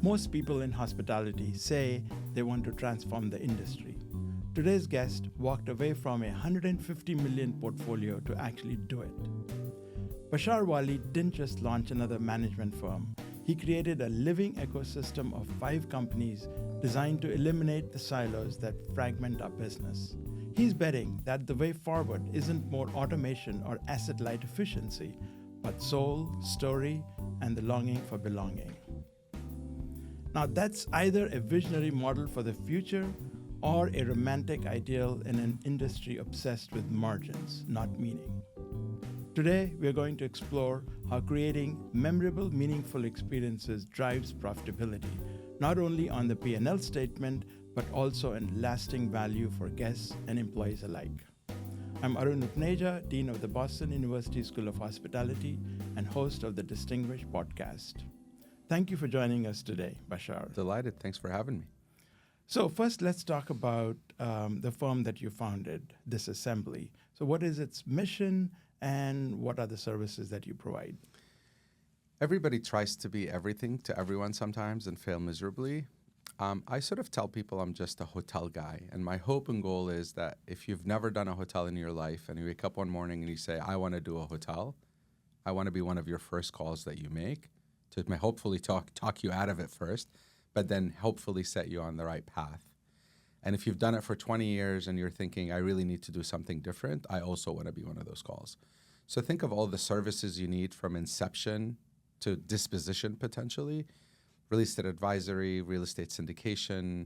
Most people in hospitality say they want to transform the industry. Today's guest walked away from a $150 million portfolio to actually do it. Bashar Wali didn't just launch another management firm. He created a living ecosystem of 5 companies designed to eliminate the silos that fragment our business. He's betting that the way forward isn't more automation or asset-light efficiency, but soul, story, and the longing for belonging. Now that's either a visionary model for the future or a romantic ideal in an industry obsessed with margins, not meaning. Today, we're going to explore how creating memorable, meaningful experiences drives profitability, not only on the P&L statement, but also in lasting value for guests and employees alike. I'm Arun Upneja, Dean of the Boston University School of Hospitality and host of the Distinguished podcast. Thank you for joining us today, Bashar. Delighted. Thanks for having me. So first, let's talk about the firm that you founded, Disassembly. So what is its mission and what are the services that you provide? Everybody tries to be everything to everyone sometimes and fail miserably. I sort of tell people I'm just a hotel guy. And my hope and goal is that if you've never done a hotel in your life and you wake up one morning and you say, I want to do a hotel, I want to be one of your first calls that you make to hopefully talk you out of it first, but then hopefully set you on the right path. And if you've done it for 20 years and you're thinking, I really need to do something different, I also want to be one of those calls. So think of all the services you need from inception to disposition potentially, real estate advisory, real estate syndication,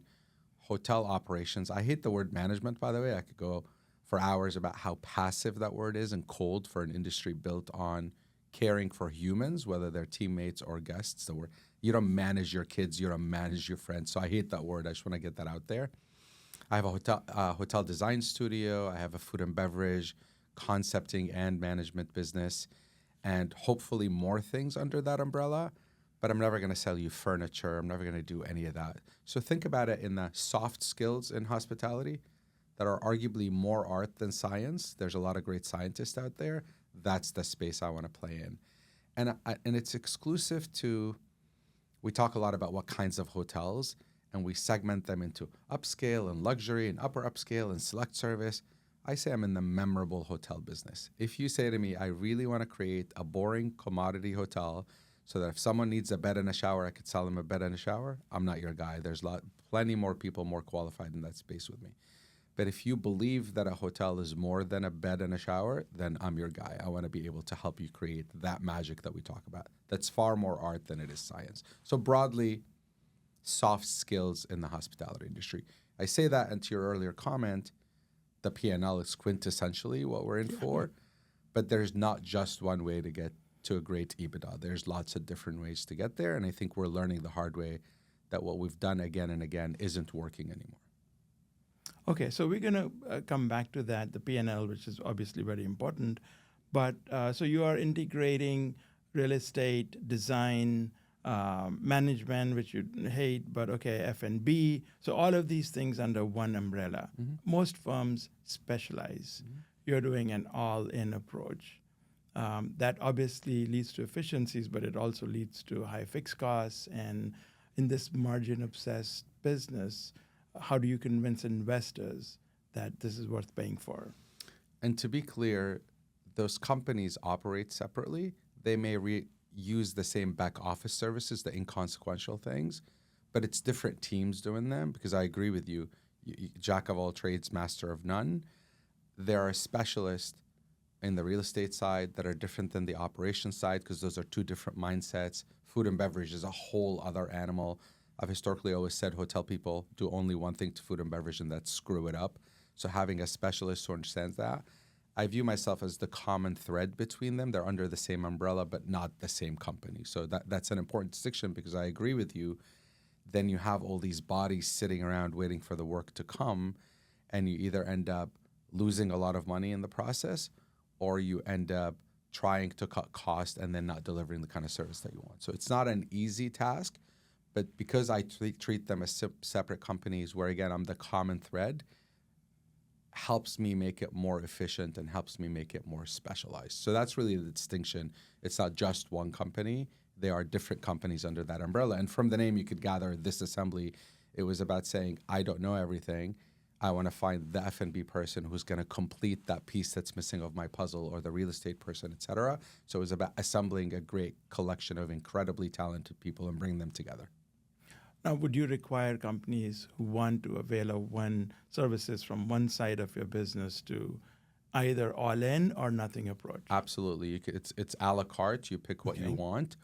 hotel operations. I hate the word management, by the way. I could go for hours about how passive that word is and cold for an industry built on caring for humans, whether they're teammates or guests. You don't manage your kids, you don't manage your friends. So I hate that word. I just want to get that out there. I have a hotel design studio. I have a food and beverage, concepting and management business, and hopefully more things under that umbrella. But I'm never going to sell you furniture. I'm never going to do any of that. So think about it in the soft skills in hospitality that are arguably more art than science. There's a lot of great scientists out there. That's the space I want to play in. And it's exclusive to, we talk a lot about what kinds of hotels, and we segment them into upscale and luxury and upper upscale and select service. I say I'm in the memorable hotel business. If you say to me, I really want to create a boring commodity hotel so that if someone needs a bed and a shower, I could sell them a bed and a shower, I'm not your guy. There's plenty more people more qualified in that space with me. But if you believe that a hotel is more than a bed and a shower, then I'm your guy. I want to be able to help you create that magic that we talk about. That's far more art than it is science. So broadly, soft skills in the hospitality industry. I say that, and to your earlier comment, the P&L is quintessentially what we're in for, but there's not just one way to get to a great EBITDA. There's lots of different ways to get there, and I think we're learning the hard way that what we've done again and again isn't working anymore. Okay, so we're going to come back to that, the P&L, which is obviously very important. But so you are integrating real estate, design, management, which you hate, but okay, F&B. So all of these things under one umbrella. Mm-hmm. Most firms specialize. Mm-hmm. You're doing an all-in approach. That obviously leads to efficiencies, but it also leads to high fixed costs. And in this margin-obsessed business, how do you convince investors that this is worth paying for? And to be clear, those companies operate separately. They may use the same back office services, the inconsequential things, but it's different teams doing them because I agree with you, jack of all trades, master of none. There are specialists in the real estate side that are different than the operations side because those are two different mindsets. Food and beverage is a whole other animal. I've historically always said hotel people do only one thing to food and beverage, and that's screw it up. So having a specialist who understands that, I view myself as the common thread between them. They're under the same umbrella, but not the same company. So that's an important distinction because I agree with you. Then you have all these bodies sitting around waiting for the work to come, and you either end up losing a lot of money in the process, or you end up trying to cut cost and then not delivering the kind of service that you want. So it's not an easy task. But because I treat them as separate companies where, again, I'm the common thread, helps me make it more efficient and helps me make it more specialized. So that's really the distinction. It's not just one company. they are different companies under that umbrella. And from the name, you could gather this assembly. It was about saying, I don't know everything. I want to find the F&B person who's going to complete that piece that's missing of my puzzle, or the real estate person, et cetera. So it was about assembling a great collection of incredibly talented people and bringing them together. Now, would you require companies who want to avail of one services from one side of your business to either all in or nothing approach? Absolutely. It's a la carte. You pick what you want.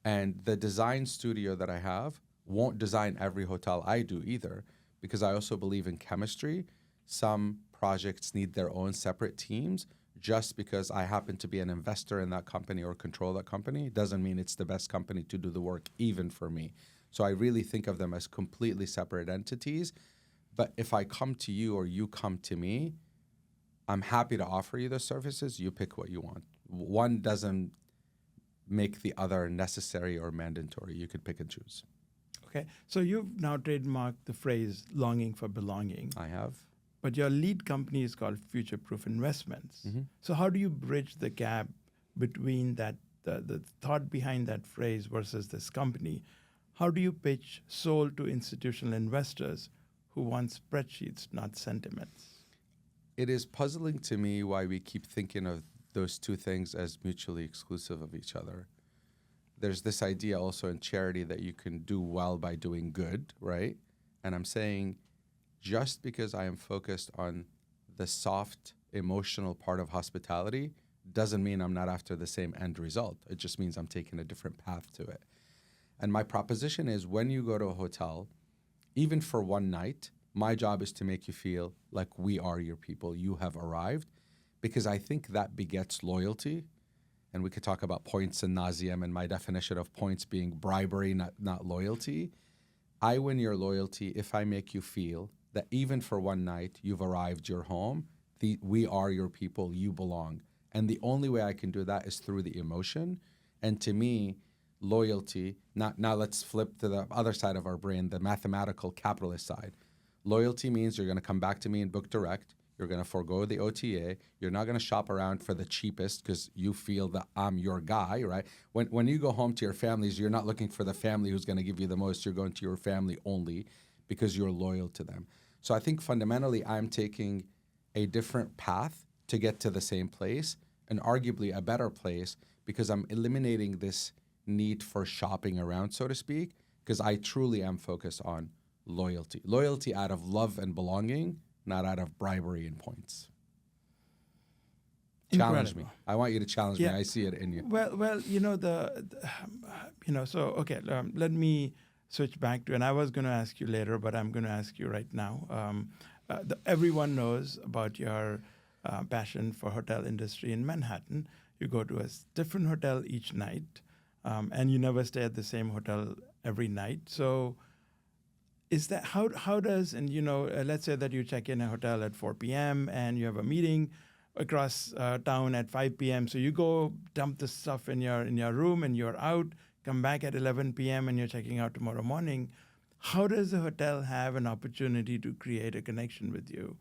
And the design studio that I have won't design every hotel I do either, because I also believe in chemistry. Some projects need their own separate teams. Just because I happen to be an investor in that company or control that company doesn't mean it's the best company to do the work, even for me. So I really think of them as completely separate entities. But if I come to you or you come to me, I'm happy to offer you the services. You pick what you want. One doesn't make the other necessary or mandatory. You could pick and choose. Okay, so you've now trademarked the phrase longing for belonging. I have. But your lead company is called Future Proof Investments. Mm-hmm. So how do you bridge the gap between that the thought behind that phrase versus this company? How do you pitch sold to institutional investors who want spreadsheets, not sentiments? It is puzzling to me why we keep thinking of those two things as mutually exclusive of each other. There's this idea also in charity that you can do well by doing good, right? And I'm saying, just because I am focused on the soft, emotional part of hospitality doesn't mean I'm not after the same end result. It just means I'm taking a different path to it. And my proposition is, when you go to a hotel, even for one night, my job is to make you feel like we are your people. You have arrived, because I think that begets loyalty. And we could talk about points and nauseam, and my definition of points being bribery, not loyalty. I win your loyalty if I make you feel that even for one night, you've arrived, you're home, we are your people, you belong. And the only way I can do that is through the emotion. And to me, loyalty, now let's flip to the other side of our brain, the mathematical capitalist side. Loyalty means you're going to come back to me and book direct. You're going to forego the OTA. You're not going to shop around for the cheapest because you feel that I'm your guy, right? When you go home to your families, you're not looking for the family who's going to give you the most. You're going to your family only because you're loyal to them. So I think fundamentally I'm taking a different path to get to the same place, and arguably a better place, because I'm eliminating this need for shopping around, so to speak, because I truly am focused on loyalty. Loyalty out of love and belonging, not out of bribery and points. Challenge me. I want you to challenge me. I see it in you. Well, so okay, let me switch back to, and I was going to ask you later, but I'm going to ask you right now. Everyone knows about your passion for hotel industry in Manhattan. You go to a different hotel each night, and you never stay at the same hotel every night. So is that how does, and let's say that you check in a hotel at 4 p.m. and you have a meeting across town at 5 p.m. So you go dump the stuff in your room and you're out, come back at 11 p.m. and you're checking out tomorrow morning. How does the hotel have an opportunity to create a connection with you?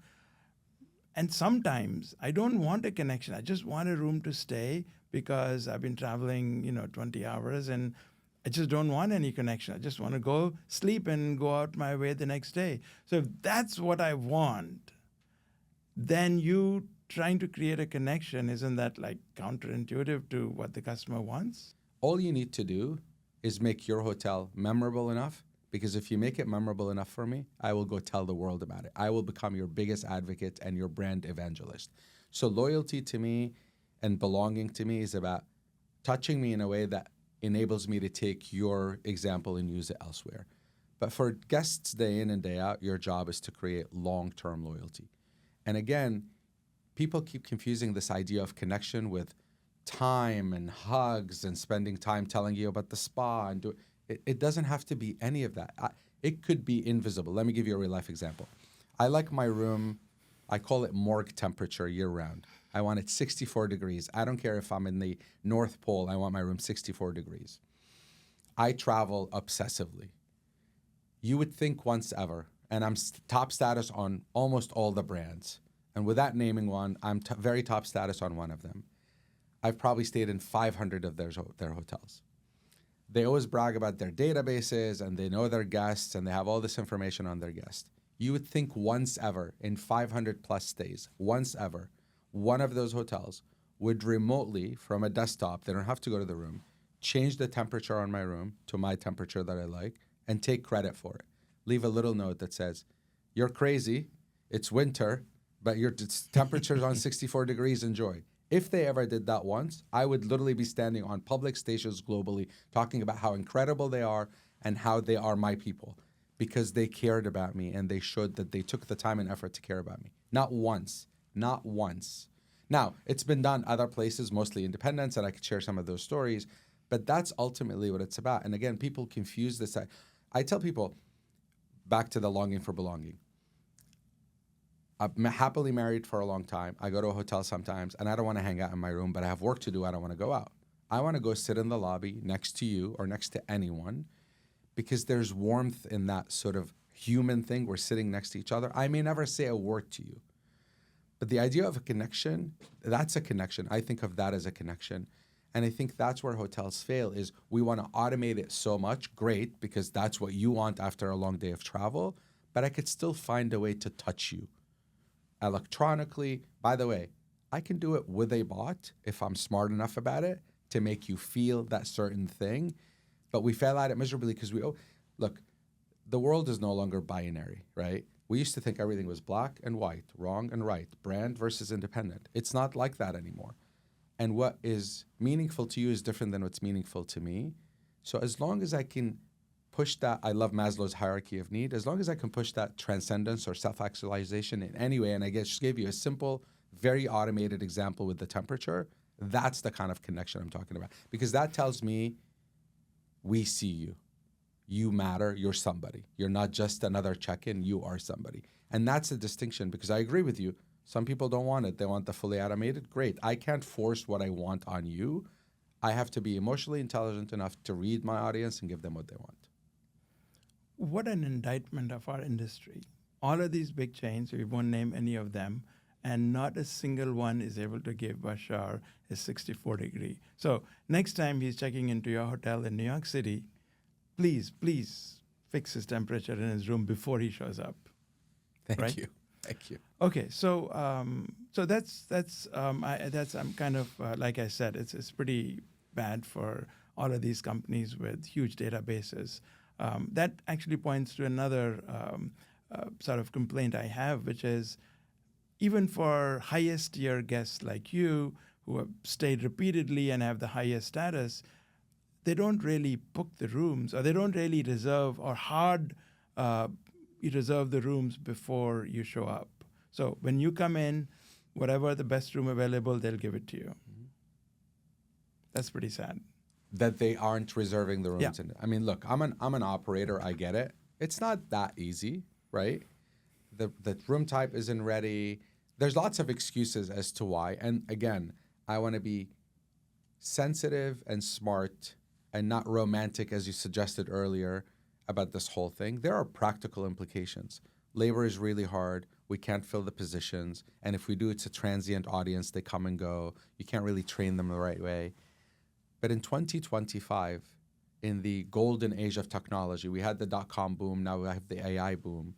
And sometimes I don't want a connection. I just want a room to stay because I've been traveling, 20 hours and I just don't want any connection. I just want to go sleep and go out my way the next day. So if that's what I want, then you trying to create a connection, isn't that like counterintuitive to what the customer wants? All you need to do is make your hotel memorable enough, because if you make it memorable enough for me, I will go tell the world about it. I will become your biggest advocate and your brand evangelist. So loyalty to me and belonging to me is about touching me in a way that enables me to take your example and use it elsewhere. But for guests day in and day out, your job is to create long-term loyalty. And again, people keep confusing this idea of connection with time and hugs and spending time telling you about the spa. And it doesn't have to be any of that. It could be invisible. Let me give you a real life example. I like my room, I call it morgue temperature year round. I want it 64 degrees. I don't care if I'm in the North Pole, I want my room 64 degrees. I travel obsessively. You would think once ever, and I'm top status on almost all the brands. And without naming one, I'm very top status on one of them. I've probably stayed in 500 of their hotels. They always brag about their databases and they know their guests and they have all this information on their guests. You would think once ever in 500 plus stays, once ever, one of those hotels would remotely from a desktop, they don't have to go to the room, change the temperature on my room to my temperature that I like and take credit for it. Leave a little note that says, you're crazy, it's winter, but your temperature's on 64 degrees, enjoy. If they ever did that once, I would literally be standing on public stations globally talking about how incredible they are and how they are my people because they cared about me and they showed that they took the time and effort to care about me. Not once, not once. Now, it's been done other places, mostly independents, and I could share some of those stories, but that's ultimately what it's about. And again, people confuse this. I tell people, back to the longing for belonging. I'm happily married for a long time. I go to a hotel sometimes, and I don't want to hang out in my room, but I have work to do. I don't want to go out. I want to go sit in the lobby next to you or next to anyone because there's warmth in that sort of human thing. We're sitting next to each other. I may never say a word to you, but the idea of a connection, that's a connection. I think of that as a connection. And I think that's where hotels fail is we want to automate it so much. Great, because that's what you want after a long day of travel, but I could still find a way to touch you. Electronically, by the way, I can do it with a bot if I'm smart enough about it to make you feel that certain thing. But we fail at it miserably because look, the world is no longer binary, right? We used to think everything was black and white, wrong and right, brand versus independent. It's not like that anymore. And what is meaningful to you is different than what's meaningful to me. So as long as I can push that, I love Maslow's hierarchy of need, as long as I can push that transcendence or self-actualization in any way, and I just gave you a simple, very automated example with the temperature, that's the kind of connection I'm talking about. Because that tells me we see you. You matter, you're somebody. You're not just another check-in, you are somebody. And that's the distinction because I agree with you. Some people don't want it. They want the fully automated. Great. I can't force what I want on you. I have to be emotionally intelligent enough to read my audience and give them what they want. What an indictment of our industry. All of these big chains, we won't name any of them, and not a single one is able to give Bashar a 64 degree. So next time he's checking into your hotel in New York City, please fix his temperature in his room before he shows up. Thank you. Thank you. Okay, so that's kind of like I said, it's pretty bad for all of these companies with huge databases. That actually points to another sort of complaint I have, which is even for highest tier guests like you who have stayed repeatedly and have the highest status, they don't really book the rooms or they don't really reserve or you reserve the rooms before you show up. So when you come in, whatever the best room available, they'll give it to you. Mm-hmm. That's pretty sad. That they aren't reserving the rooms. Yeah. I mean, look, I'm an operator. I get it. It's not that easy, right? The room type isn't ready. There's lots of excuses as to why. And again, I want to be sensitive and smart and not romantic, as you suggested earlier, about this whole thing. There are practical implications. Labor is really hard. We can't fill the positions. And if we do, it's a transient audience. They come and go. You can't really train them the right way. But in 2025, in the golden age of technology, we had the dot-com boom, now we have the AI boom.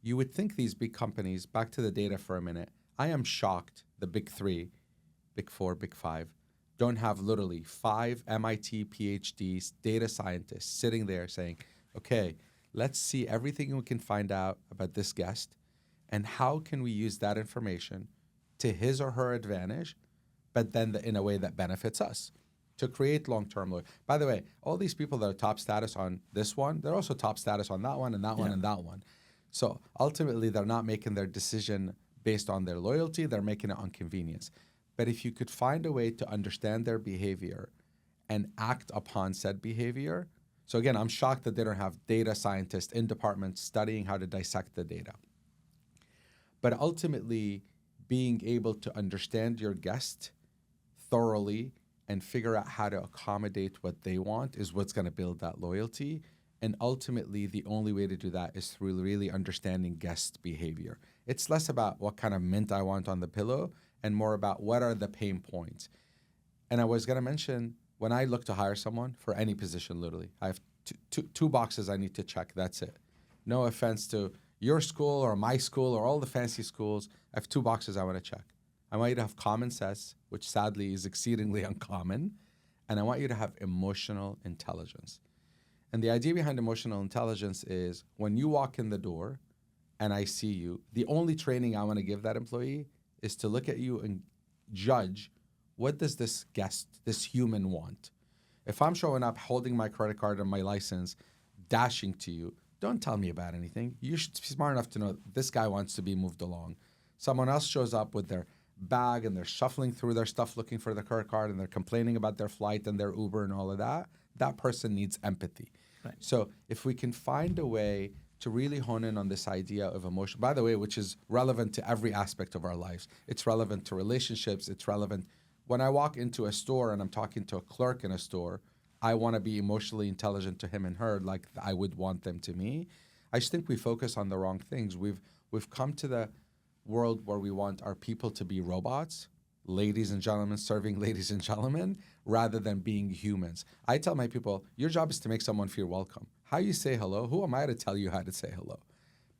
You would think these big companies, back to the data for a minute, I am shocked the big three, big four, big five, don't have literally 5 MIT PhDs, data scientists sitting there saying, okay, let's see everything we can find out about this guest and how can we use that information to his or her advantage, but then in a way that benefits us. To create long-term loyalty. By the way, all these people that are top status on this one, they're also top status on that one and that one and that one. So ultimately, they're not making their decision based on their loyalty. They're making it on convenience. But if you could find a way to understand their behavior and act upon said behavior. So again, I'm shocked that they don't have data scientists in departments studying how to dissect the data. But ultimately, being able to understand your guest thoroughly and figure out how to accommodate what they want is what's going to build that loyalty. And ultimately, the only way to do that is through really understanding guest behavior. It's less about what kind of mint I want on the pillow and more about what are the pain points. And I was going to mention, when I look to hire someone for any position, literally, I have two boxes I need to check. That's it. No offense to your school or my school or all the fancy schools. I have two boxes I want to check. I want you to have common sense, which sadly is exceedingly uncommon, and I want you to have emotional intelligence. And the idea behind emotional intelligence is when you walk in the door and I see you, the only training I want to give that employee is to look at you and judge, what does this guest, this human want? If I'm showing up holding my credit card and my license, dashing to you, don't tell me about anything. You should be smart enough to know this guy wants to be moved along. Someone else shows up with their bag and they're shuffling through their stuff looking for the credit card and they're complaining about their flight and their Uber and all of that. That person needs empathy. Right. So if we can find a way to really hone in on this idea of emotion, by the way, which is relevant to every aspect of our lives. It's relevant to relationships. It's relevant. When I walk into a store and I'm talking to a clerk in a store, I want to be emotionally intelligent to him and her like I would want them to me. I just think we focus on the wrong things. We've come to the world where we want our people to be robots, ladies and gentlemen serving ladies and gentlemen, rather than being humans. I tell my people, your job is to make someone feel welcome. How you say hello, who am I to tell you how to say hello?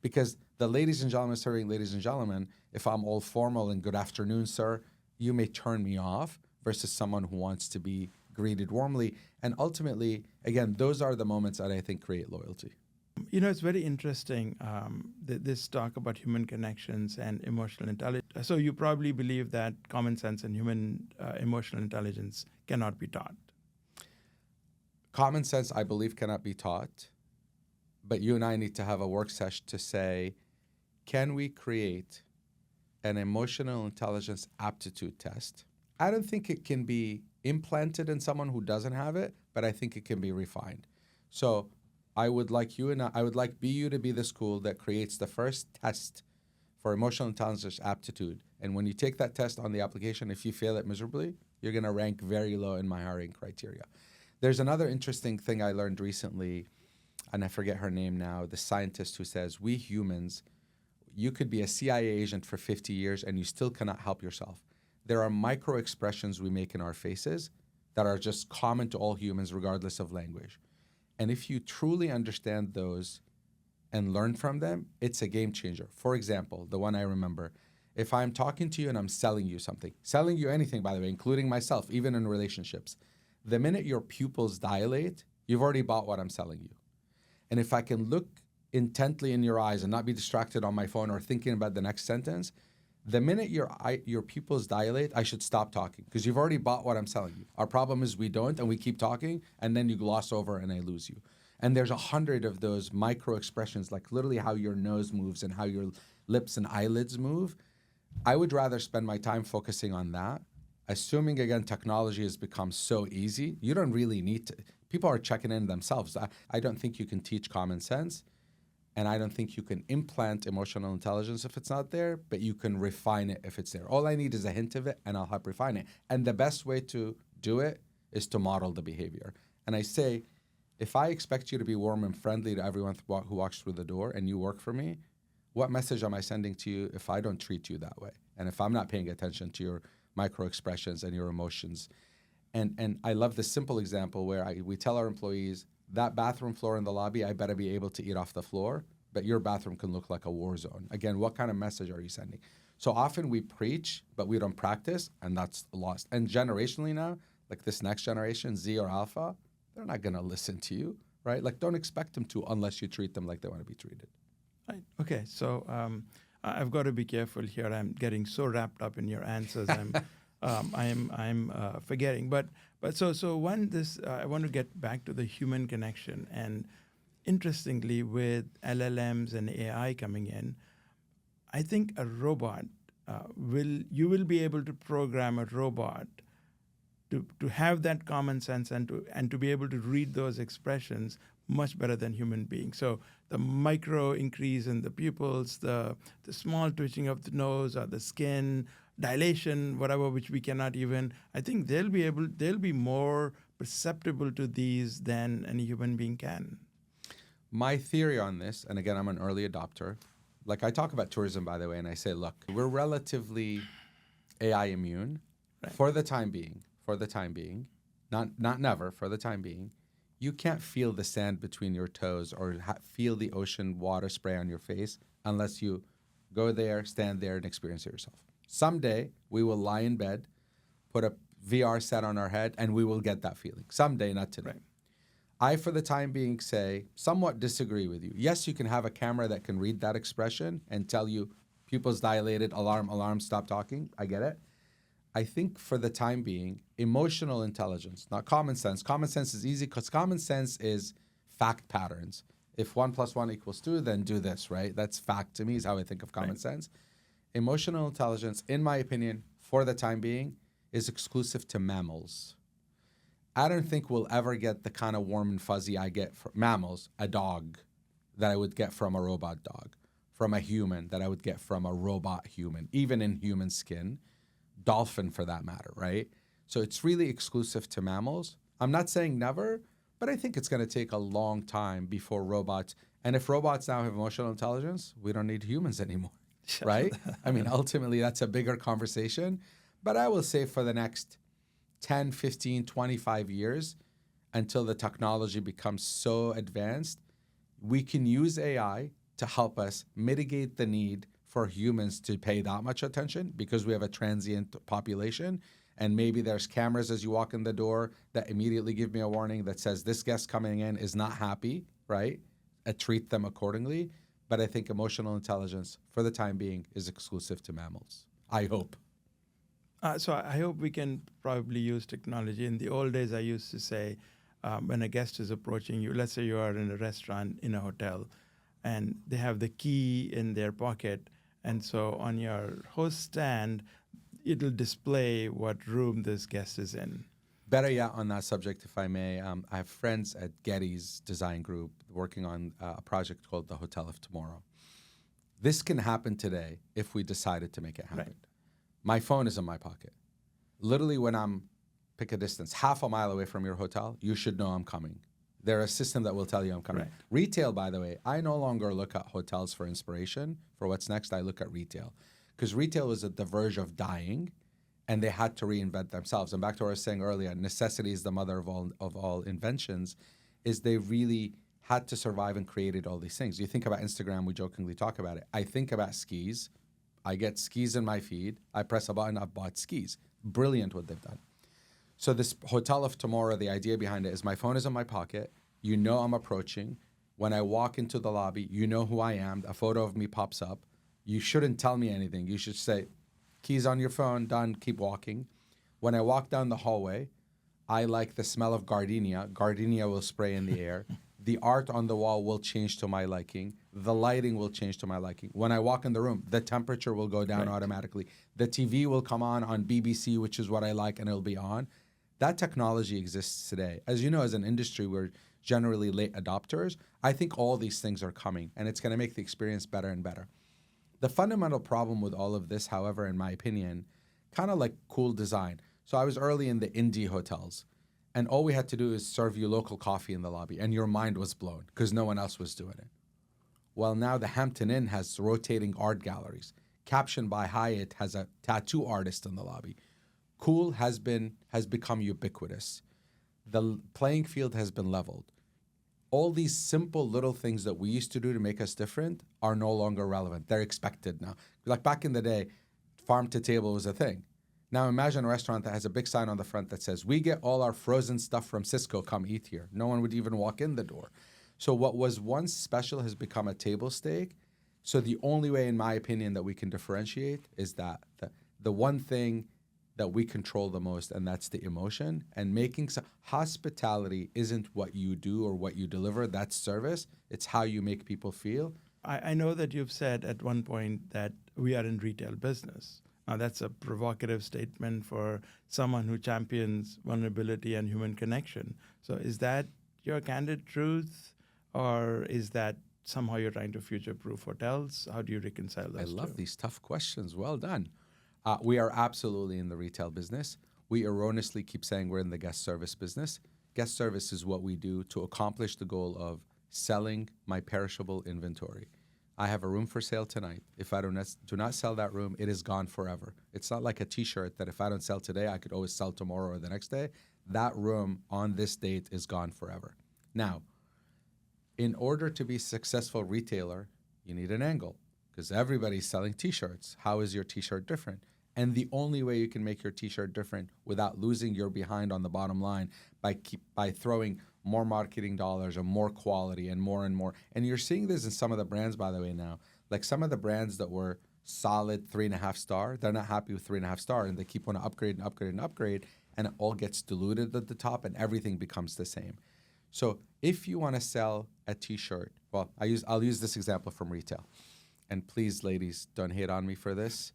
Because the ladies and gentlemen serving ladies and gentlemen, if I'm all formal and good afternoon, sir, you may turn me off versus someone who wants to be greeted warmly. And ultimately, again, those are the moments that I think create loyalty. You know, it's very interesting, this talk about human connections and emotional intelligence. So you probably believe that common sense and human emotional intelligence cannot be taught. Common sense, I believe, cannot be taught. But you and I need to have a work session to say, can we create an emotional intelligence aptitude test? I don't think it can be implanted in someone who doesn't have it, but I think it can be refined. So I would like I would like BU to be the school that creates the first test for emotional intelligence aptitude. And when you take that test on the application, if you fail it miserably, you're going to rank very low in my hiring criteria. There's another interesting thing I learned recently, and I forget her name now, the scientist who says, we humans, you could be a CIA agent for 50 years and you still cannot help yourself. There are micro expressions we make in our faces that are just common to all humans regardless of language. And if you truly understand those and learn from them, it's a game changer. For example, the one I remember, if I'm talking to you and I'm selling you something, selling you anything, by the way, including myself, even in relationships, the minute your pupils dilate, you've already bought what I'm selling you. And if I can look intently in your eyes and not be distracted on my phone or thinking about the next sentence, the minute your pupils dilate, I should stop talking because you've already bought what I'm selling you. Our problem is we don't, and we keep talking, and then you gloss over and I lose you. And there's 100 of those micro expressions, like literally how your nose moves and how your lips and eyelids move. I would rather spend my time focusing on that. Assuming, again, technology has become so easy, you don't really need to. People are checking in themselves. I don't think you can teach common sense. And I don't think you can implant emotional intelligence if it's not there, but you can refine it if it's there. All I need is a hint of it, and I'll help refine it. And the best way to do it is to model the behavior. And I say, if I expect you to be warm and friendly to everyone who walks through the door and you work for me, what message am I sending to you if I don't treat you that way? And if I'm not paying attention to your micro expressions and your emotions? And I love this simple example where we tell our employees, that bathroom floor in the lobby, I better be able to eat off the floor, but your bathroom can look like a war zone. Again, what kind of message are you sending? So often we preach, but we don't practice, and that's lost. And generationally now, like this next generation, Z or Alpha, they're not going to listen to you, right? Like, don't expect them to unless you treat them like they want to be treated. Right. Okay. So I've got to be careful here. I'm getting so wrapped up in your answers. I'm forgetting. But so one I want to get back to the human connection. And interestingly, with LLMs and AI coming in, I think a robot you will be able to program a robot to have that common sense and to be able to read those expressions much better than human beings. So the micro increase in the pupils, the small twitching of the nose or the skin, dilation, whatever, which we cannot even, I think they'll be more perceptible to these than any human being can. My theory on this, and again, I'm an early adopter, like I talk about tourism, by the way, and I say, look, we're relatively AI immune for the time being. not never, for the time being, you can't feel the sand between your toes or feel the ocean water spray on your face unless you go there, stand there, and experience it yourself. Someday, we will lie in bed, put a VR set on our head, and we will get that feeling. Someday, not today. Right. I, for the time being, somewhat disagree with you. Yes, you can have a camera that can read that expression and tell you pupils dilated, alarm, stop talking. I get it. I think for the time being, emotional intelligence, not common sense. Common sense is easy because common sense is fact patterns. If 1 + 1 = 2, then do this, right? That's fact to me is how I think of common sense. Emotional intelligence, in my opinion, for the time being, is exclusive to mammals. I don't think we'll ever get the kind of warm and fuzzy I get from mammals, a dog, that I would get from a robot dog, from a human that I would get from a robot human, even in human skin. Dolphin for that matter, right? So it's really exclusive to mammals. I'm not saying never, but I think it's going to take a long time before robots, and if robots now have emotional intelligence, we don't need humans anymore, right? I mean, ultimately, that's a bigger conversation, but I will say for the next 10, 15, 25 years, until the technology becomes so advanced, we can use AI to help us mitigate the need for humans to pay that much attention because we have a transient population, and maybe there's cameras as you walk in the door that immediately give me a warning that says this guest coming in is not happy, right? I treat them accordingly. But I think emotional intelligence, for the time being, is exclusive to mammals. I hope. So I hope we can probably use technology. In the old days, I used to say, when a guest is approaching you, let's say you are in a restaurant, in a hotel, and they have the key in their pocket, and so on your host stand, it'll display what room this guest is in. Better yet, on that subject, if I may, I have friends at Getty's design group working on a project called the Hotel of Tomorrow. This can happen today if we decided to make it happen. Right. My phone is in my pocket. Literally, when pick a distance, half a mile away from your hotel, you should know I'm coming. There's a system that will tell you I'm coming. Right. Retail, by the way, I no longer look at hotels for inspiration. For what's next, I look at retail. Because retail was at the verge of dying, and they had to reinvent themselves. And back to what I was saying earlier, necessity is the mother of all inventions, is they really had to survive and created all these things. You think about Instagram, we jokingly talk about it. I think about skis. I get skis in my feed. I press a button, I've bought skis. Brilliant what they've done. So this Hotel of Tomorrow, the idea behind it is my phone is in my pocket. You know I'm approaching. When I walk into the lobby, you know who I am. A photo of me pops up. You shouldn't tell me anything. You should say, keys on your phone, done, keep walking. When I walk down the hallway, I like the smell of gardenia. Gardenia will spray in the air. The art on the wall will change to my liking. The lighting will change to my liking. When I walk in the room, the temperature will go down automatically. The TV will come on BBC, which is what I like, and it'll be on. That technology exists today. As you know, as an industry, we're generally late adopters. I think all these things are coming, and it's going to make the experience better and better. The fundamental problem with all of this, however, in my opinion, kind of like cool design. So I was early in the indie hotels, and all we had to do is serve you local coffee in the lobby, and your mind was blown because no one else was doing it. Well, now the Hampton Inn has rotating art galleries. Caption by Hyatt has a tattoo artist in the lobby. Cool has become ubiquitous. The playing field has been leveled. All these simple little things that we used to do to make us different are no longer relevant. They're expected now. Like back in the day, farm to table was a thing. Now imagine a restaurant that has a big sign on the front that says, we get all our frozen stuff from Cisco, come eat here. No one would even walk in the door. So what was once special has become a table stake. So the only way, in my opinion, that we can differentiate is that the one thing that we control the most, and that's the emotion. And hospitality isn't what you do or what you deliver, that's service. It's how you make people feel. I know that you've said at one point that we are in retail business. Now, that's a provocative statement for someone who champions vulnerability and human connection. So is that your candid truth, or is that somehow you're trying to future-proof hotels? How do you reconcile those two? I love these tough questions. Well done. We are absolutely in the retail business. We erroneously keep saying we're in the guest service business. Guest service is what we do to accomplish the goal of selling my perishable inventory. I have a room for sale tonight. If I do not sell that room, it is gone forever. It's not like a t-shirt that if I don't sell today, I could always sell tomorrow or the next day. That room on this date is gone forever. Now, in order to be a successful retailer, you need an angle because everybody's selling t-shirts. How is your t-shirt different? And the only way you can make your t-shirt different without losing your behind on the bottom line by throwing more marketing dollars or more quality and more. And you're seeing this in some of the brands, by the way, now. Like some of the brands that were solid 3.5 star, they're not happy with 3.5 star, and they keep on upgrade and upgrade and upgrade, and it all gets diluted at the top, and everything becomes the same. So if you want to sell a t-shirt, well, I'll use this example from retail. And please, ladies, don't hate on me for this.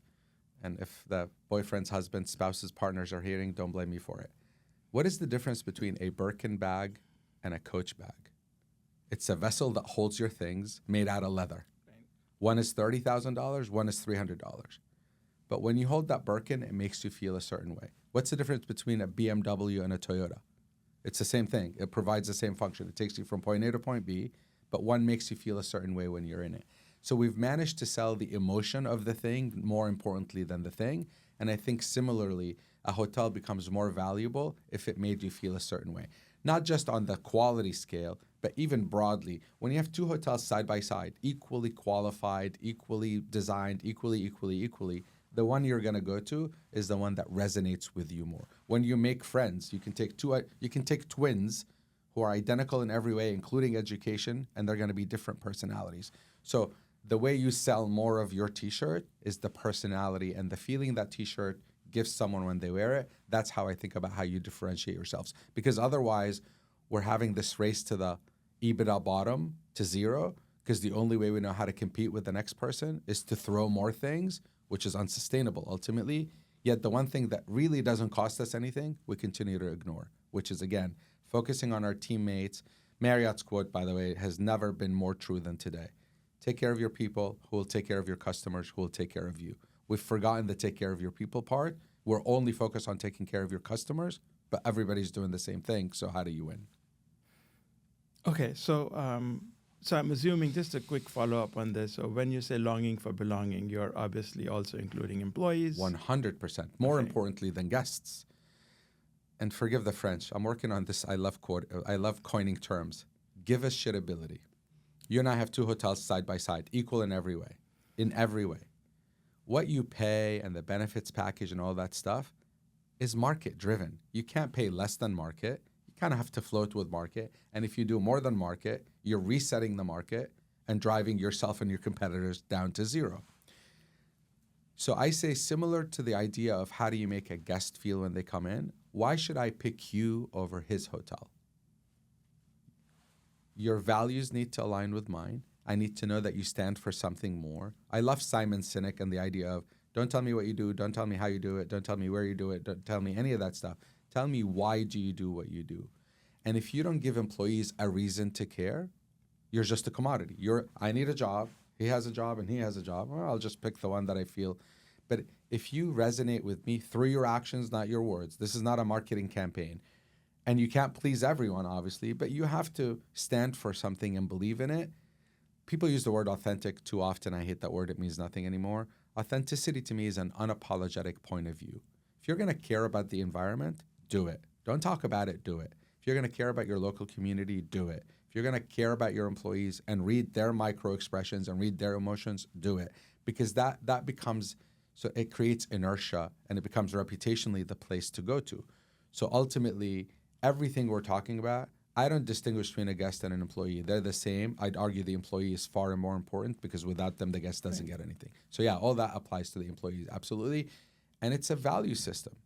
And if the boyfriend's, husband's, spouse's, partners are hearing, don't blame me for it. What is the difference between a Birkin bag and a Coach bag? It's a vessel that holds your things made out of leather. Right. One is $30,000, one is $300. But when you hold that Birkin, it makes you feel a certain way. What's the difference between a BMW and a Toyota? It's the same thing. It provides the same function. It takes you from point A to point B, but one makes you feel a certain way when you're in it. So we've managed to sell the emotion of the thing more importantly than the thing. And I think similarly, a hotel becomes more valuable if it made you feel a certain way. Not just on the quality scale, but even broadly. When you have two hotels side by side, equally qualified, equally designed, equally, the one you're going to go to is the one that resonates with you more. When you make friends, you can take twins who are identical in every way, including education, and they're going to be different personalities. So the way you sell more of your t-shirt is the personality and the feeling that t-shirt gives someone when they wear it. That's how I think about how you differentiate yourselves. Because otherwise, we're having this race to the EBITDA bottom to zero, because the only way we know how to compete with the next person is to throw more things, which is unsustainable ultimately. Yet the one thing that really doesn't cost us anything, we continue to ignore, which is, again, focusing on our teammates. Marriott's quote, by the way, has never been more true than today. Take care of your people, who will take care of your customers, who will take care of you. We've forgotten the take care of your people part. We're only focused on taking care of your customers, but everybody's doing the same thing. So how do you win? Okay, so I'm assuming, just a quick follow-up on this. So when you say longing for belonging, you're obviously also including employees. 100%. More importantly than guests. And forgive the French. I'm working on this. I love coining terms. Give us shitability. You and I have two hotels side by side, equal in every way. In every way. What you pay and the benefits package and all that stuff is market driven. You can't pay less than market. You kind of have to float with market. And if you do more than market, you're resetting the market and driving yourself and your competitors down to zero. So I say, similar to the idea of how do you make a guest feel when they come in, why should I pick you over his hotel? Your values need to align with mine. I need to know that you stand for something more. I love Simon Sinek and the idea of, don't tell me what you do, don't tell me how you do it, don't tell me where you do it, don't tell me any of that stuff. Tell me, why do you do what you do? And if you don't give employees a reason to care, you're just a commodity. I need a job, he has a job, and he has a job. Well, I'll just pick the one that I feel. But if you resonate with me through your actions, not your words, this is not a marketing campaign. And you can't please everyone, obviously, but you have to stand for something and believe in it. People use the word authentic too often. I hate that word. It means nothing anymore. Authenticity to me is an unapologetic point of view. If you're going to care about the environment, do it. Don't talk about it, do it. If you're going to care about your local community, do it. If you're going to care about your employees and read their micro expressions and read their emotions, do it. Because that becomes, so it creates inertia and it becomes reputationally the place to go to. So ultimately, everything we're talking about, I don't distinguish between a guest and an employee. They're the same. I'd argue the employee is far more important because without them, the guest doesn't get anything. So yeah, all that applies to the employees, absolutely. And it's a value system.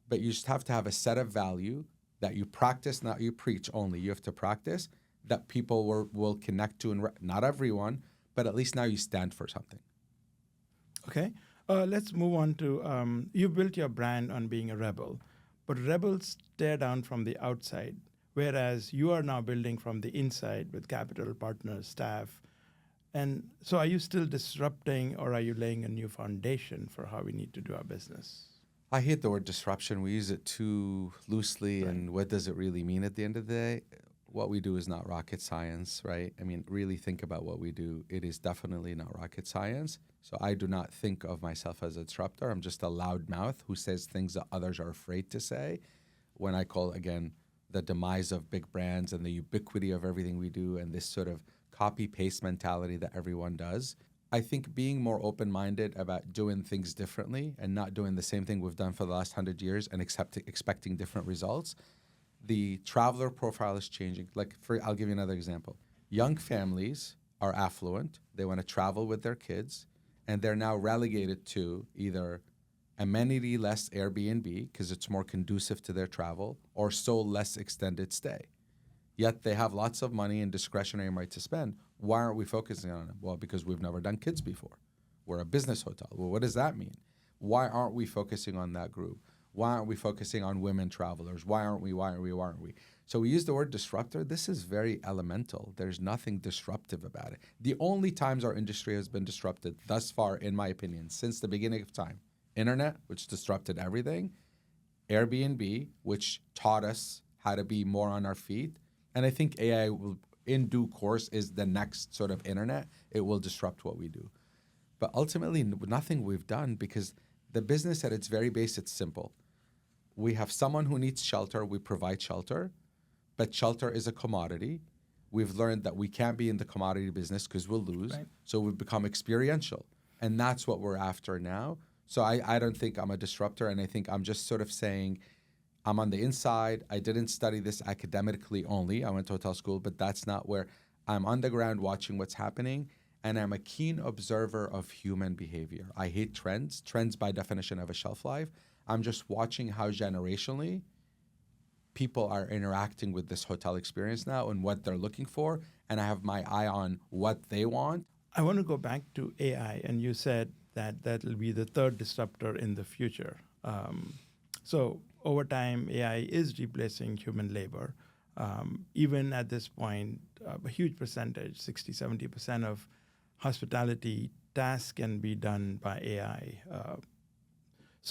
But you just have to have a set of value that you practice, not you preach only. You have to practice that people will connect to, and not everyone, but at least now you stand for something. Okay. Let's move on to, you built your brand on being a rebel, but rebels tear down from the outside, whereas you are now building from the inside with capital, partners, staff. And so are you still disrupting, or are you laying a new foundation for how we need to do our business? I hate the word disruption. We use it too loosely, right. And what does it really mean at the end of the day? what we do is not rocket science, right? I mean, really think about what we do. It is definitely not rocket science. So I do not think of myself as a disruptor. I'm just a loudmouth who says things that others are afraid to say. When I call, again, the demise of big brands and the ubiquity of everything we do and this sort of copy-paste mentality that everyone does, I think being more open-minded about doing things differently and not doing the same thing we've done for the last 100 years and expecting different results. The traveler profile is changing. I'll give you another example. Young families are affluent. They want to travel with their kids, and they're now relegated to either amenity-less Airbnb because it's more conducive to their travel, or sole less extended stay. Yet they have lots of money and discretionary right to spend. Why aren't we focusing on them? Well, because we've never done kids before. We're a business hotel. Well, what does that mean? Why aren't we focusing on that group? Why aren't we focusing on women travelers? Why aren't we? So we use the word disruptor. This is very elemental. There's nothing disruptive about it. The only times our industry has been disrupted thus far, in my opinion, since the beginning of time: internet, which disrupted everything; Airbnb, which taught us how to be more on our feet; and I think AI will, in due course, is the next sort of internet. It will disrupt what we do. But ultimately, nothing we've done, because the business at its very base, it's simple. We have someone who needs shelter, we provide shelter, but shelter is a commodity. We've learned that we can't be in the commodity business because we'll lose. Right. So we've become experiential. And that's what we're after now. So I don't think I'm a disruptor, and I think I'm just sort of saying I'm on the inside. I didn't study this academically only. I went to hotel school, but that's not where I'm on the ground watching what's happening. And I'm a keen observer of human behavior. I hate trends. Trends, by definition, have a shelf life. I'm just watching how generationally people are interacting with this hotel experience now and what they're looking for. And I have my eye on what they want. I want to go back to AI, and you said that that'll be the third disruptor in the future. So over time, AI is replacing human labor. Even at this point, a huge percentage, 60, 70% of hospitality tasks can be done by AI.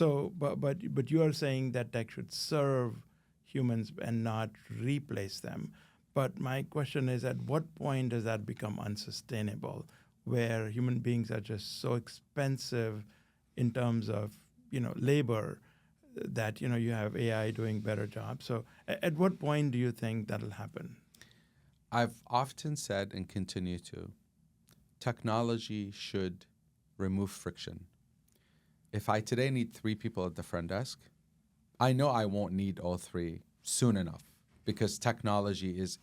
But you are saying that tech should serve humans and not replace them. But my question is, at what point does that become unsustainable, where human beings are just so expensive in terms of labor that you have AI doing better jobs? So at what point do you think that'll happen? I've often said, and continue to, technology should remove friction. If I today need 3 people at the front desk, I know I won't need all 3 soon enough, because technology is,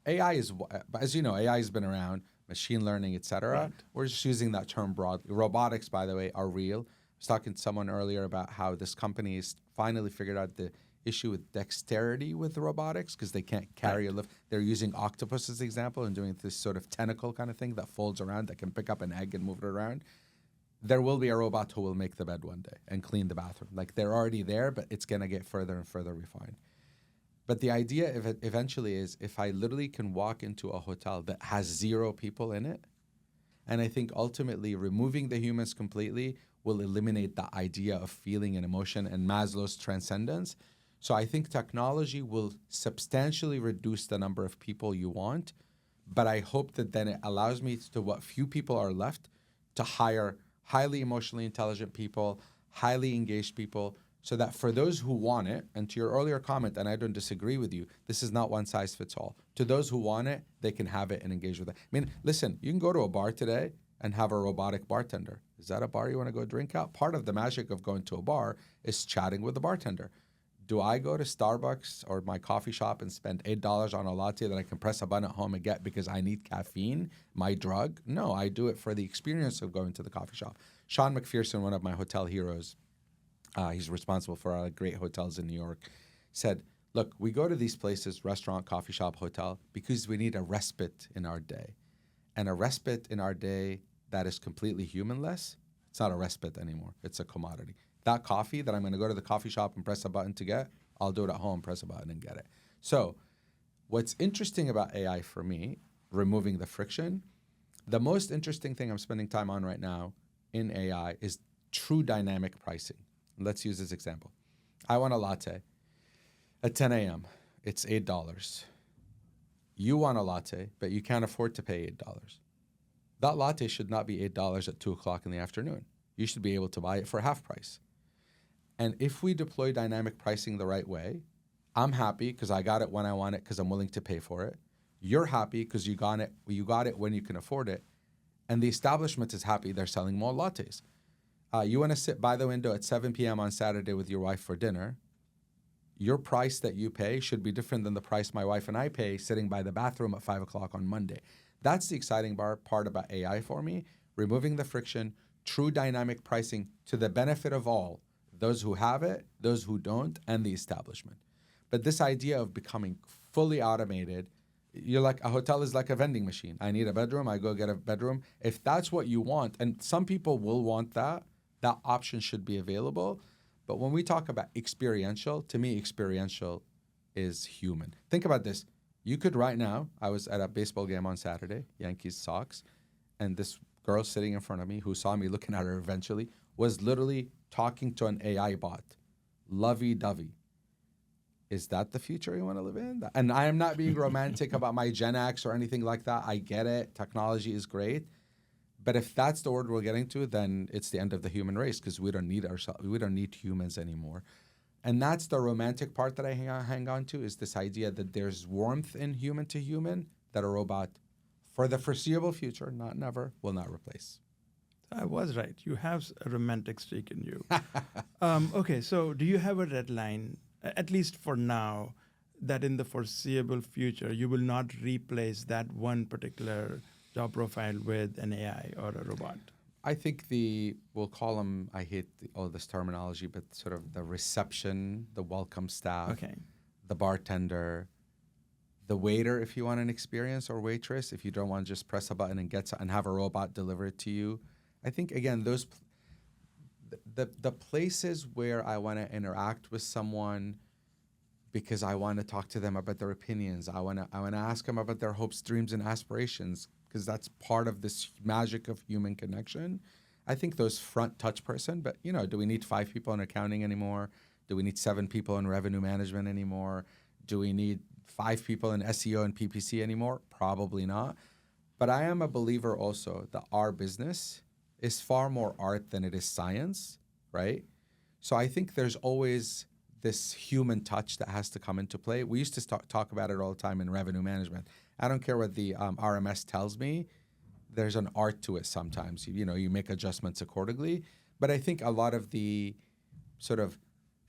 AI is, as you know, AI has been around, machine learning, et cetera. Right. We're just using that term broadly. Robotics, by the way, are real. I was talking to someone earlier about how this company has finally figured out the issue with dexterity with the robotics, because they can't carry a lift. They're using octopus as an example and doing this sort of tentacle kind of thing that folds around, that can pick up an egg and move it around. There will be a robot who will make the bed one day and clean the bathroom. Like, they're already there, but it's going to get further and further refined. But the idea eventually is, if I literally can walk into a hotel that has 0 people in it, and I think ultimately removing the humans completely will eliminate the idea of feeling and emotion and Maslow's transcendence. So I think technology will substantially reduce the number of people you want, but I hope that then it allows me to, what few people are left, to hire highly emotionally intelligent people, highly engaged people, so that for those who want it, and to your earlier comment, and I don't disagree with you, this is not one size fits all. To those who want it, they can have it and engage with it. I mean, listen, you can go to a bar today and have a robotic bartender. Is that a bar you want to go drink at? Part of the magic of going to a bar is chatting with the bartender. Do I go to Starbucks or my coffee shop and spend $8 on a latte that I can press a button at home and get because I need caffeine, my drug? No, I do it for the experience of going to the coffee shop. Sean McPherson, one of my hotel heroes, he's responsible for our great hotels in New York, said, look, we go to these places, restaurant, coffee shop, hotel, because we need a respite in our day. And a respite in our day that is completely humanless, it's not a respite anymore. It's a commodity. That coffee that I'm going to go to the coffee shop and press a button to get, I'll do it at home, press a button and get it. So what's interesting about AI for me, removing the friction, the most interesting thing I'm spending time on right now in AI is true dynamic pricing. Let's use this example. I want a latte at 10 a.m. It's $8. You want a latte, but you can't afford to pay $8. That latte should not be $8 at 2 o'clock in the afternoon. You should be able to buy it for half price. And if we deploy dynamic pricing the right way, I'm happy because I got it when I want it because I'm willing to pay for it. You're happy because you got it when you can afford it. And the establishment is happy they're selling more lattes. You want to sit by the window at 7 p.m. on Saturday with your wife for dinner. Your price that you pay should be different than the price my wife and I pay sitting by the bathroom at 5 o'clock on Monday. That's the exciting part about AI for me, removing the friction, true dynamic pricing to the benefit of all, those who have it, those who don't, and the establishment. But this idea of becoming fully automated, you're like, a hotel is like a vending machine. I need a bedroom, I go get a bedroom. If that's what you want, and some people will want that option should be available. But when we talk about experiential, to me, experiential is human. Think about this. You could right now, I was at a baseball game on Saturday, Yankees Sox, and this girl sitting in front of me who saw me looking at her eventually was literally talking to an AI bot, lovey-dovey. Is that the future you want to live in? And I am not being romantic about my Gen X or anything like that. I get it. Technology is great. But if that's the word we're getting to, then it's the end of the human race because we don't need ourselves. We don't need humans anymore. And that's the romantic part that I hang on to, is this idea that there's warmth in human to human that a robot, for the foreseeable future, not never, will not replace. I was right. You have a romantic streak in you. Okay, so do you have a red line, at least for now, that in the foreseeable future, you will not replace that one particular job profile with an AI or a robot? I think we'll call them, I hate all this terminology, but sort of the reception, the welcome staff, Okay. the bartender, the waiter, if you want an experience, or waitress, if you don't want to just press a button and have a robot deliver it to you. I think, again, the places where I want to interact with someone because I want to talk to them about their opinions. I want to ask them about their hopes, dreams, and aspirations, because that's part of this magic of human connection. I think those front touch person, but do we need 5 people in accounting anymore? Do we need 7 people in revenue management anymore? Do we need 5 people in SEO and PPC anymore? Probably not. But I am a believer also that our business is far more art than it is science, right? So I think there's always this human touch that has to come into play. We used to talk about it all the time in revenue management. I don't care what the RMS tells me. There's an art to it sometimes. You make adjustments accordingly. But I think a lot of the sort of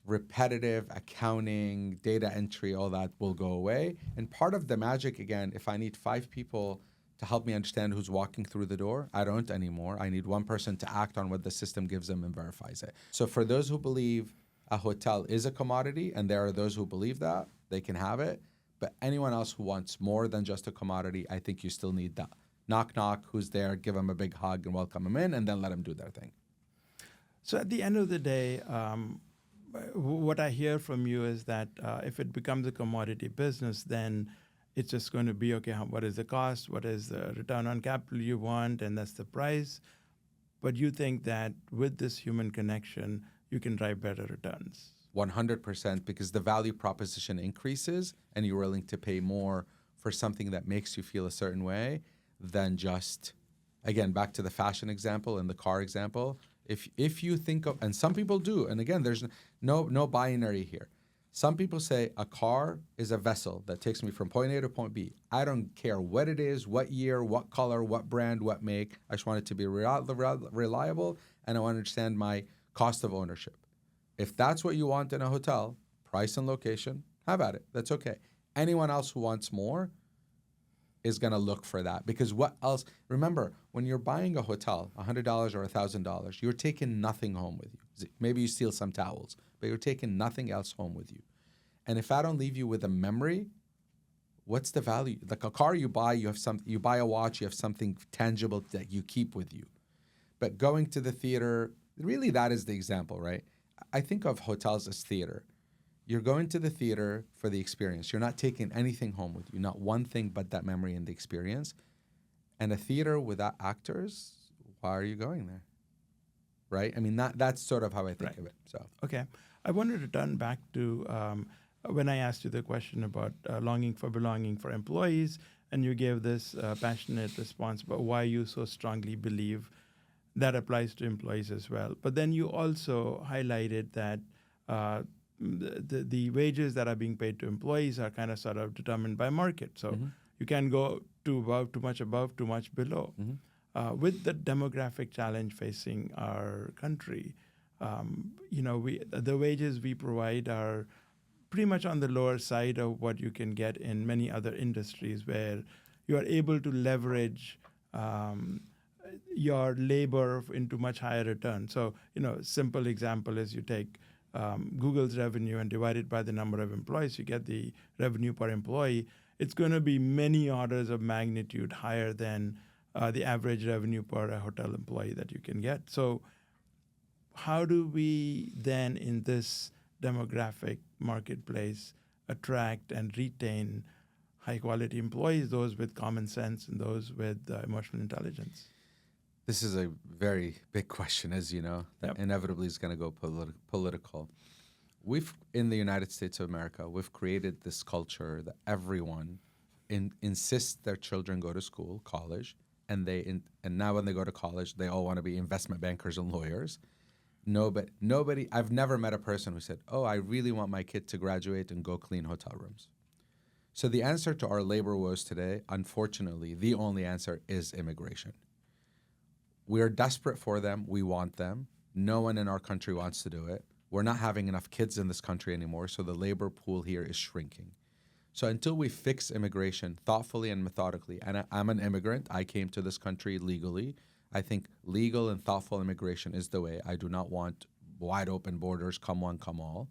repetitive accounting, data entry, all that will go away. And part of the magic, again, if I need 5 people to help me understand who's walking through the door, I don't anymore. I need one person to act on what the system gives them and verifies it. So for those who believe a hotel is a commodity, and there are those who believe that, they can have it. But anyone else who wants more than just a commodity, I think you still need that. Knock, knock, who's there, give them a big hug and welcome them in, and then let them do their thing. So at the end of the day, what I hear from you is that if it becomes a commodity business, then it's just going to be, okay, what is the cost? What is the return on capital you want? And that's the price. But you think that with this human connection, you can drive better returns. 100%, because the value proposition increases and you're willing to pay more for something that makes you feel a certain way than just, again, back to the fashion example and the car example. If you think of, and some people do, and again, there's no binary here. Some people say a car is a vessel that takes me from point A to point B. I don't care what it is, what year, what color, what brand, what make. I just want it to be reliable, and I want to understand my cost of ownership. If that's what you want in a hotel, price and location, have at it. That's okay. Anyone else who wants more is going to look for that, because what else? Remember, when you're buying a hotel, $100 or $1,000, you're taking nothing home with you. Maybe you steal some towels, but you're taking nothing else home with you. And if I don't leave you with a memory, what's the value? Like a car you buy, you buy a watch, you have something tangible that you keep with you. But going to the theater, really that is the example, right? I think of hotels as theater. You're going to the theater for the experience. You're not taking anything home with you, not one thing but that memory and the experience. And a theater without actors, why are you going there? Right? I mean, that's sort of how I think of it. So okay. I want to return back to when I asked you the question about longing for belonging for employees, and you gave this passionate response about why you so strongly believe that applies to employees as well. But then you also highlighted that the wages that are being paid to employees are kind of sort of determined by market. So you can go too much above, too much below. With the demographic challenge facing our country, the wages we provide are pretty much on the lower side of what you can get in many other industries, where you are able to leverage your labor into much higher return. So, simple example is you take Google's revenue and divide it by the number of employees, you get the revenue per employee. It's going to be many orders of magnitude higher than the average revenue per hotel employee that you can get. So how do we then, in this demographic marketplace, attract and retain high-quality employees, those with common sense and those with emotional intelligence? This is a very big question, as you know, that inevitably is going to go political. In the United States of America, we've created this culture that everyone insists their children go to school, college, and now when they go to college, they all want to be investment bankers and lawyers. Nobody, I've never met a person who said, oh, I really want my kid to graduate and go clean hotel rooms. So the answer to our labor woes today, unfortunately, the only answer is immigration. We're desperate for them. We want them. No one in our country wants to do it. We're not having enough kids in this country anymore, so the labor pool here is shrinking. So until we fix immigration thoughtfully and methodically, and I'm an immigrant, I came to this country legally. I think legal and thoughtful immigration is the way. I do not want wide open borders, come one, come all.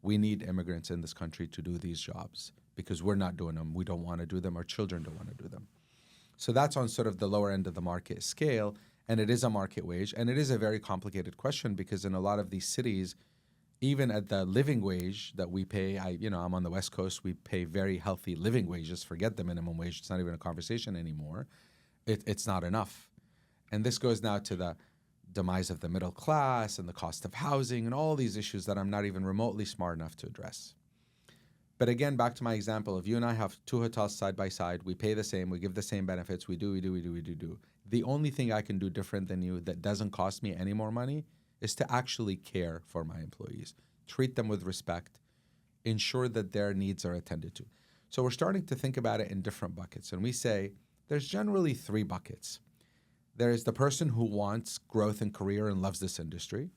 We need immigrants in this country to do these jobs because we're not doing them. We don't want to do them. Our children don't want to do them. So that's on sort of the lower end of the market scale, and it is a market wage, and it is a very complicated question because in a lot of these cities, even at the living wage that we pay, I'm on the West Coast, we pay very healthy living wages. Forget the minimum wage. It's not even a conversation anymore. It's not enough. And this goes now to the demise of the middle class and the cost of housing and all these issues that I'm not even remotely smart enough to address. But again, back to my example, if you and I have two hotels side by side, we pay the same, we give the same benefits, we do. The only thing I can do different than you that doesn't cost me any more money is to actually care for my employees, treat them with respect, ensure that their needs are attended to. So we're starting to think about it in different buckets. And we say there's generally three buckets. There is the person who wants growth in career and loves this industry.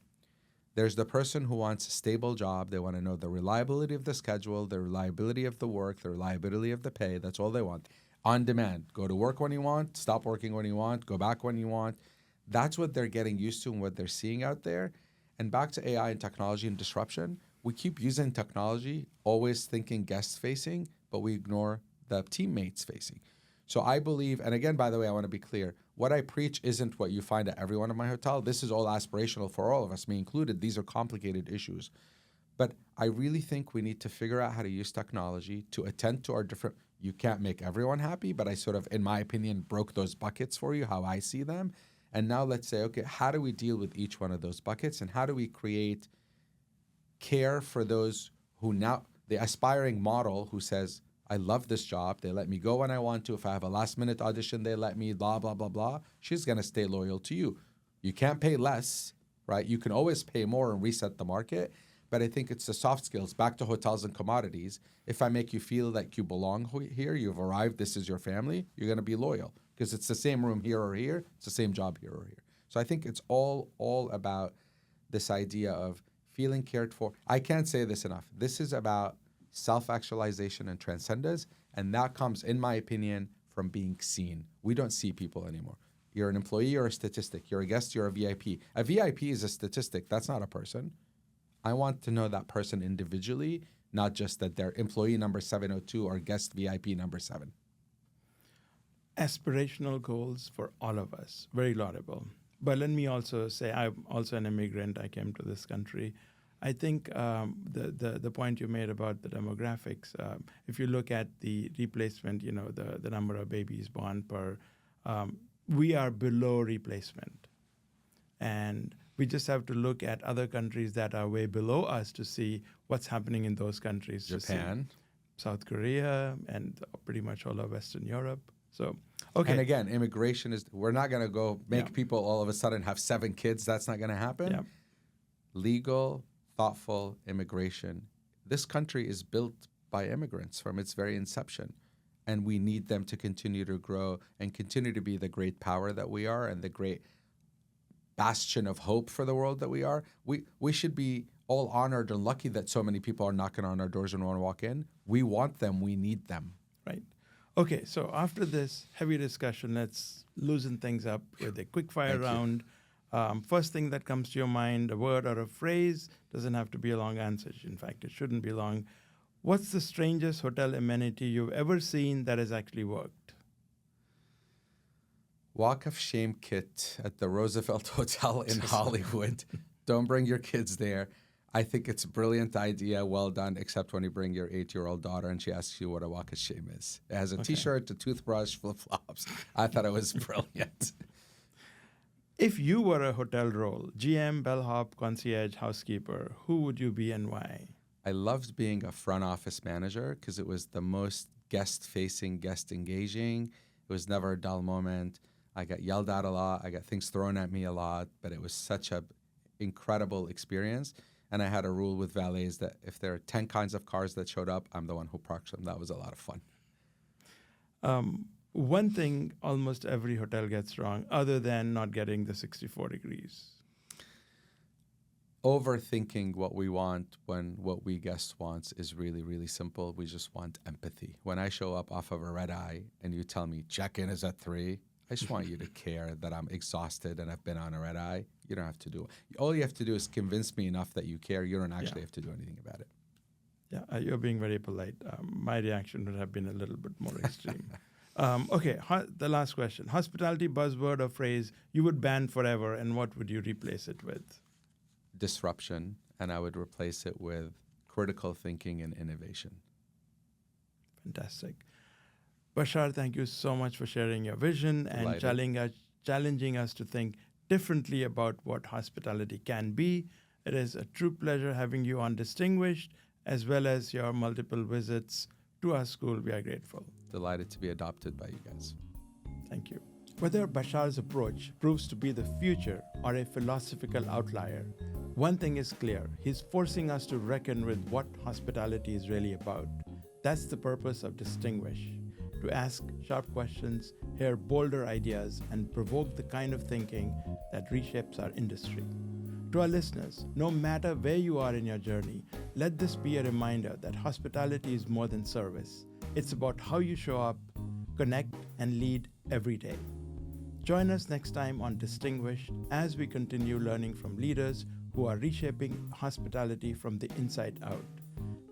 There's the person who wants a stable job. They want to know the reliability of the schedule, the reliability of the work, the reliability of the pay. That's all they want. On demand. Go to work when you want, stop working when you want, go back when you want. That's what they're getting used to and what they're seeing out there. And back to AI and technology and disruption, we keep using technology, always thinking guest-facing, but we ignore the teammates facing. So I believe, and again, by the way, I want to be clear, what I preach isn't what you find at every one of my hotels. This is all aspirational for all of us, me included. These are complicated issues. But I really think we need to figure out how to use technology to attend to our different, you can't make everyone happy, but I sort of, in my opinion, broke those buckets for you, how I see them. And now let's say, okay, how do we deal with each one of those buckets? And how do we create care for those who now, the aspiring model who says, I love this job. They let me go when I want to. If I have a last minute audition, they let me, blah, blah, blah, blah. She's going to stay loyal to you. You can't pay less, right? You can always pay more and reset the market. But I think it's the soft skills, back to hotels and commodities. If I make you feel like you belong here, you've arrived, this is your family, you're going to be loyal because it's the same room here or here. It's the same job here or here. So I think it's all about this idea of feeling cared for. I can't say this enough. This is about self-actualization and transcendence, and that comes, in my opinion, from being seen. We don't see people anymore. You're an employee or a statistic. You're a guest, you're a VIP. A VIP is a statistic. That's not a person. I want to know that person individually, not just that they're employee number 702 or guest VIP number 7. Aspirational goals for all of us, very laudable. But let me also say, I'm also an immigrant. I came to this country. I think the point you made about the demographics, if you look at the replacement, the number of babies born per, we are below replacement. And We just have to look at other countries that are way below us to see what's happening in those countries. Japan. South Korea, and pretty much all of Western Europe. So, okay. And again, immigration is, we're not going to go make people all of a sudden have 7 kids. That's not going to happen. Yeah. Legal, thoughtful immigration. This country is built by immigrants from its very inception. And we need them to continue to grow and continue to be the great power that we are and the great bastion of hope for the world that we are. We should be all honored and lucky that so many people are knocking on our doors and want to walk in. We want them. We need them. Right. Okay, so after this heavy discussion, let's loosen things up with a quick fire round. First thing that comes to your mind, a word or a phrase, doesn't have to be a long answer. In fact, it shouldn't be long. What's the strangest hotel amenity you've ever seen that has actually worked? Walk of Shame kit at the Roosevelt Hotel in Hollywood. Don't bring your kids there. I think it's a brilliant idea, well done, except when you bring your 8-year-old daughter and she asks you what a walk of shame is. It has a T-shirt, a toothbrush, flip-flops. I thought it was brilliant. If you were a hotel role, GM, bellhop, concierge, housekeeper, who would you be and why? I loved being a front office manager because it was the most guest-facing, guest-engaging. It was never a dull moment. I got yelled at a lot. I got things thrown at me a lot, but it was such an incredible experience. And I had a rule with valets that if there are 10 kinds of cars that showed up, I'm the one who parks them. That was a lot of fun. One thing almost every hotel gets wrong, other than not getting the 64 degrees. Overthinking what we want when what we guests wants is really, really simple. We just want empathy. When I show up off of a red eye and you tell me check-in is at 3, I just want you to care that I'm exhausted and I've been on a red eye. You don't have to do it. All you have to do is convince me enough that you care. You don't actually have to do anything about it. Yeah, you're being very polite. My reaction would have been a little bit more extreme. Okay, the last question. Hospitality buzzword or phrase you would ban forever, and what would you replace it with? Disruption, and I would replace it with critical thinking and innovation. Fantastic. Bashar, thank you so much for sharing your vision and challenging us to think differently about what hospitality can be. It is a true pleasure having you on Distinguished, as well as your multiple visits to our school. We are grateful. Delighted to be adopted by you guys. Thank you. Whether Bashar's approach proves to be the future or a philosophical outlier, one thing is clear. He's forcing us to reckon with what hospitality is really about. That's the purpose of Distinguish. To ask sharp questions, hear bolder ideas, and provoke the kind of thinking that reshapes our industry. To our listeners, no matter where you are in your journey, let this be a reminder that hospitality is more than service. It's about how you show up, connect, and lead every day. Join us next time on Distinguished as we continue learning from leaders who are reshaping hospitality from the inside out.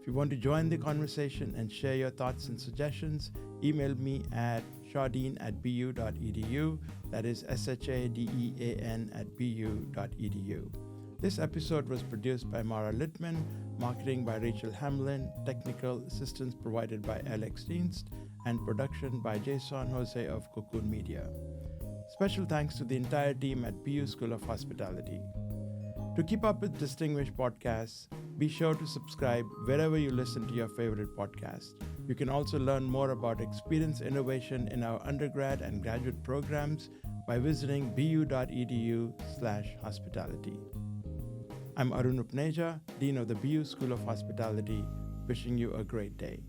If you want to join the conversation and share your thoughts and suggestions, email me at shadean@bu.edu. That is shadean@bu.edu. This episode was produced by Mara Littman, marketing by Rachel Hamlin, technical assistance provided by Alex Dienst, and production by Jason Jose of Cocoon Media. Special thanks to the entire team at BU School of Hospitality. To keep up with Distinguished podcasts, be sure to subscribe wherever you listen to your favorite podcast. You can also learn more about experience innovation in our undergrad and graduate programs by visiting bu.edu/hospitality. I'm Arun Upneja, Dean of the BU School of Hospitality, wishing you a great day.